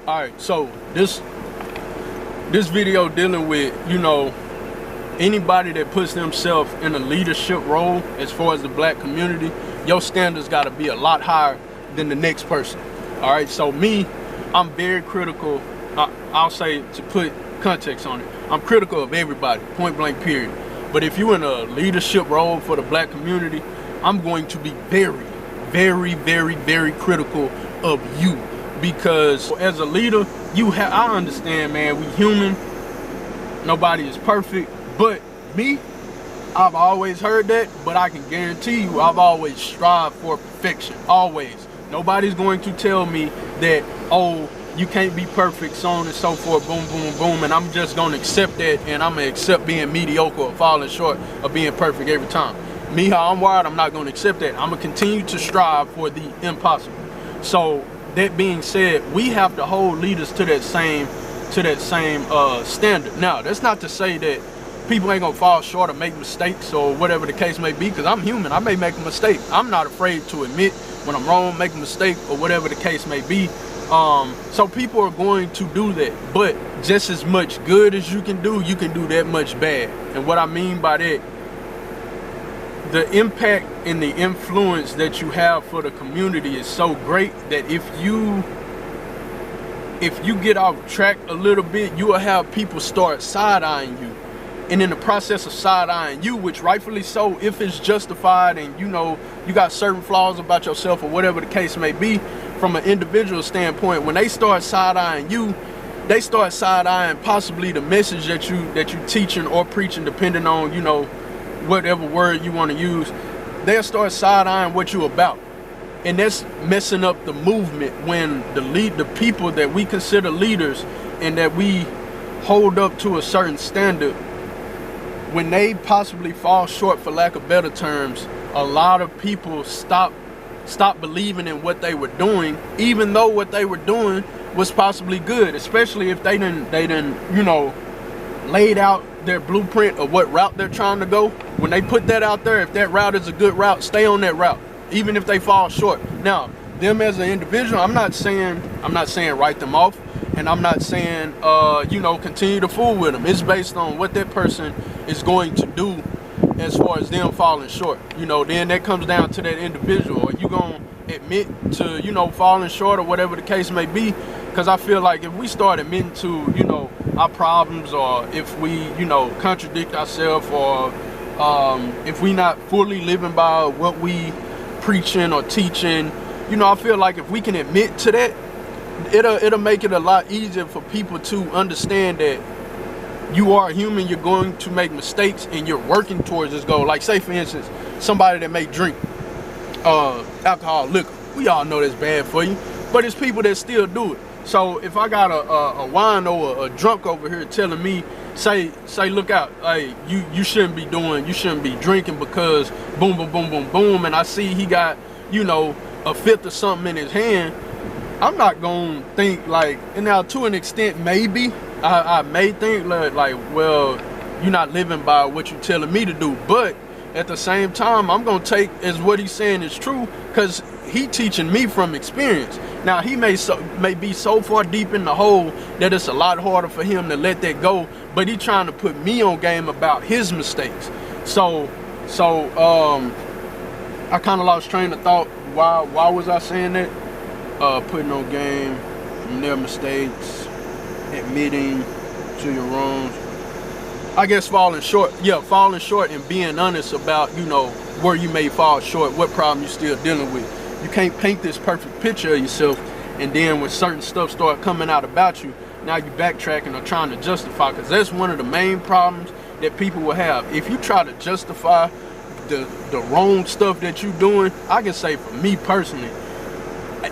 All right, so this video dealing with, anybody that puts themselves in a leadership role as far as the black community, your standards got to be a lot higher than the next person. All right, so me, I'm very critical. I'll say, to put context on it, I'm critical of everybody, point blank period. But if you're in a leadership role for the black community, I'm going to be very, very, very, very critical of you, because as a leader, I understand, man, we human, nobody is perfect. But me, I've always heard that, but I can guarantee you I've always strived for perfection, always. Nobody's going to tell me that, oh, you can't be perfect, so on and so forth, boom, boom, boom, and I'm just gonna accept that, and I'm gonna accept being mediocre or falling short of being perfect every time. Me, how I'm wired, I'm not gonna accept that. I'm gonna continue to strive for the impossible. So that being said, we have to hold leaders to that same standard. Now, that's not to say that people ain't gonna fall short or make mistakes or whatever the case may be, because I'm human. I may make a mistake. I'm not afraid to admit when I'm wrong, make a mistake, or whatever the case may be. So people are going to do that, but just as much good as you can do that much bad. And what I mean by that, the impact and the influence that you have for the community is so great that if you get off track a little bit, you will have people start side-eyeing you. And in the process of side-eyeing you, which rightfully so, if it's justified and you got certain flaws about yourself or whatever the case may be, from an individual standpoint, when they start side-eyeing you, they start side-eyeing possibly the message that you teaching or preaching, depending on, whatever word you want to use. They'll start side-eyeing what you about. And that's messing up the movement when the people that we consider leaders and that we hold up to a certain standard, when they possibly fall short, for lack of better terms, a lot of people stop believing in what they were doing, even though what they were doing was possibly good, especially if they didn't laid out their blueprint of what route they're trying to go. When they put that out there, if that route is a good route, stay on that route, even if they fall short. Now, them as an individual, I'm not saying write them off, and I'm not saying continue to fool with them. It's based on what that person is going to do as far as them falling short. Then that comes down to that individual. Are you gonna admit to falling short or whatever the case may be? Because I feel like if we start admitting to our problems, or if we contradict ourselves, or if we not fully living by what we preaching or teaching, I feel like if we can admit to that, it'll make it a lot easier for people to understand that you are a human, you're going to make mistakes, and you're working towards this goal. Like, say for instance, somebody that may drink alcohol, liquor. We all know that's bad for you, but it's people that still do it. So if I got a wino or a drunk over here telling me, say, look out, hey, you shouldn't be drinking because boom, boom, boom, boom, boom, and I see he got, a fifth or something in his hand, I'm not gonna think like, and now to an extent, maybe, I may think like, well, you're not living by what you're telling me to do, but at the same time, I'm gonna take as what he's saying is true, because he teaching me from experience. Now, he may be so far deep in the hole that it's a lot harder for him to let that go, but he trying to put me on game about his mistakes. So I kind of lost train of thought. Why was I saying that? Putting on game from their mistakes, admitting to your wrongs. I guess falling short and being honest about, where you may fall short, what problem you're still dealing with. You can't paint this perfect picture of yourself, and then when certain stuff start coming out about you, now you backtracking or trying to justify, because that's one of the main problems that people will have. If you try to justify the wrong stuff that you're doing, I can say for me personally,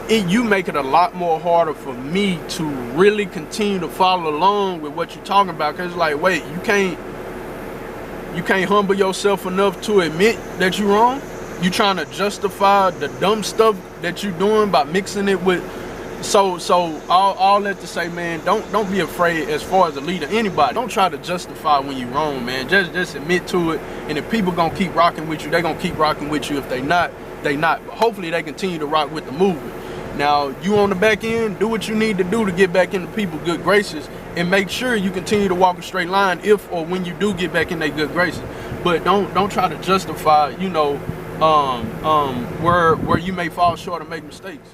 you make it a lot more harder for me to really continue to follow along with what you're talking about, because it's like, wait, you can't humble yourself enough to admit that you're wrong. You trying to justify the dumb stuff that you're doing by mixing it with. So all that to say, man, don't be afraid as far as a leader, anybody. Don't try to justify when you're wrong, man. Just admit to it. And if people gonna keep rocking with you, they gonna keep rocking with you. If they not, they not. But hopefully they continue to rock with the movement. Now, you on the back end, do what you need to do to get back into people's good graces, and make sure you continue to walk a straight line if or when you do get back in their good graces. But don't try to justify, you know, where you may fall short and make mistakes.